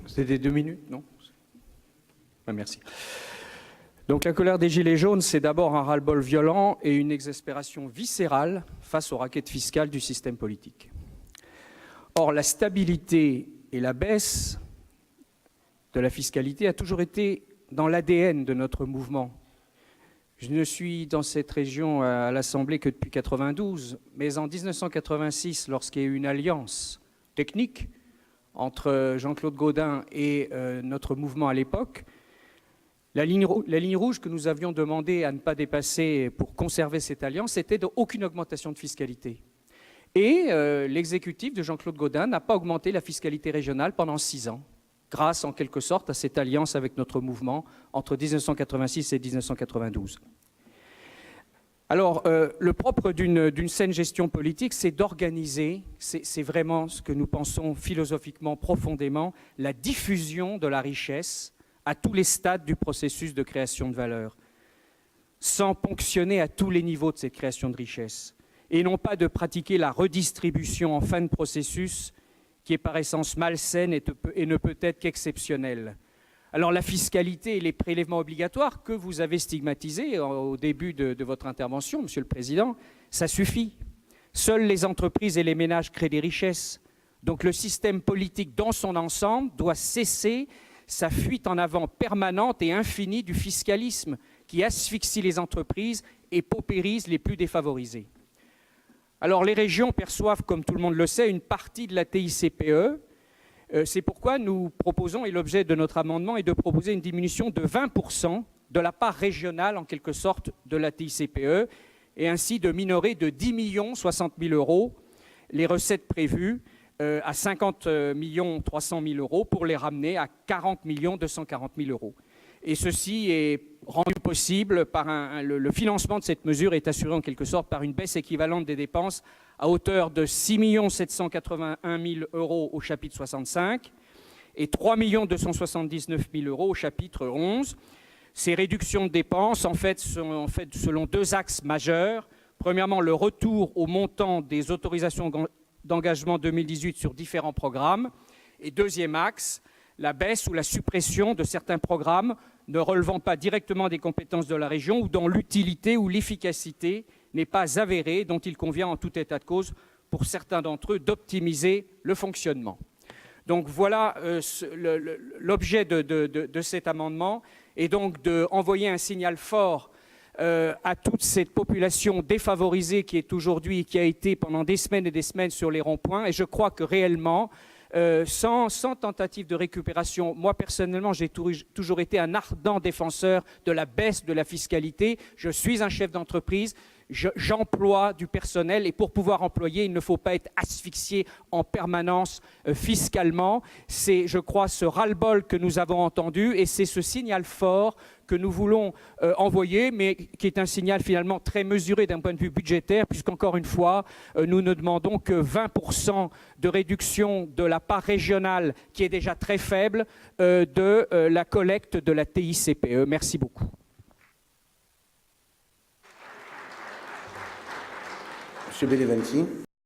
C'était 2 minutes, non? Merci. Donc la colère des Gilets jaunes, c'est d'abord un ras-le-bol violent et une exaspération viscérale face aux raquettes fiscales du système politique. Or, la stabilité et la baisse de la fiscalité a toujours été dans l'ADN de notre mouvement. Je ne suis dans cette région à l'Assemblée que depuis 1992, mais en 1986, lorsqu'il y a eu une alliance technique entre Jean-Claude Gaudin et notre mouvement à l'époque, la ligne rouge que nous avions demandé à ne pas dépasser pour conserver cette alliance, c'était aucune augmentation de fiscalité. Et l'exécutif de Jean-Claude Gaudin n'a pas augmenté la fiscalité régionale pendant 6 ans, grâce en quelque sorte à cette alliance avec notre mouvement entre 1986 et 1992. Alors, le propre d'une saine gestion politique, c'est d'organiser, c'est vraiment ce que nous pensons philosophiquement profondément, la diffusion de la richesse à tous les stades du processus de création de valeur, sans ponctionner à tous les niveaux de cette création de richesse, et non pas de pratiquer la redistribution en fin de processus qui est par essence malsaine et ne peut être qu'exceptionnelle. Alors la fiscalité et les prélèvements obligatoires que vous avez stigmatisés au début de votre intervention, Monsieur le Président, ça suffit. Seules les entreprises et les ménages créent des richesses. Donc le système politique dans son ensemble doit cesser sa fuite en avant permanente et infinie du fiscalisme qui asphyxie les entreprises et paupérise les plus défavorisés. Alors les régions perçoivent, comme tout le monde le sait, une partie de la TICPE. C'est pourquoi nous proposons, et l'objet de notre amendement est de proposer une diminution de 20% de la part régionale, en quelque sorte, de la TICPE, et ainsi de minorer de 10 060 000 € les recettes prévues à 50 300 000 € pour les ramener à 40 240 000 €. Et ceci est rendu possible par le financement de cette mesure est assuré en quelque sorte par une baisse équivalente des dépenses à hauteur de 6 781 000 € au chapitre 65 et 3 279 000 € au chapitre 11. Ces réductions de dépenses sont selon 2 axes majeurs. Premièrement, le retour au montant des autorisations d'engagement 2018 sur différents programmes. Et deuxième axe, la baisse ou la suppression de certains programmes ne relevant pas directement des compétences de la région ou dont l'utilité ou l'efficacité n'est pas avérée, dont il convient en tout état de cause, pour certains d'entre eux, d'optimiser le fonctionnement. Donc voilà l'objet de cet amendement, et donc d'envoyer un signal fort à toute cette population défavorisée qui est aujourd'hui et qui a été pendant des semaines et des semaines sur les ronds-points. Et je crois que réellement, sans tentative de récupération, moi personnellement j'ai toujours été un ardent défenseur de la baisse de la fiscalité. Je suis un chef d'entreprise, j'emploie du personnel et pour pouvoir employer, il ne faut pas être asphyxié en permanence fiscalement. C'est, je crois, ce ras-le-bol que nous avons entendu et c'est ce signal fort que nous voulons envoyer, mais qui est un signal finalement très mesuré d'un point de vue budgétaire, puisqu'encore une fois, nous ne demandons que 20% de réduction de la part régionale, qui est déjà très faible, de la collecte de la TICPE. Merci beaucoup. Monsieur Bellevanti.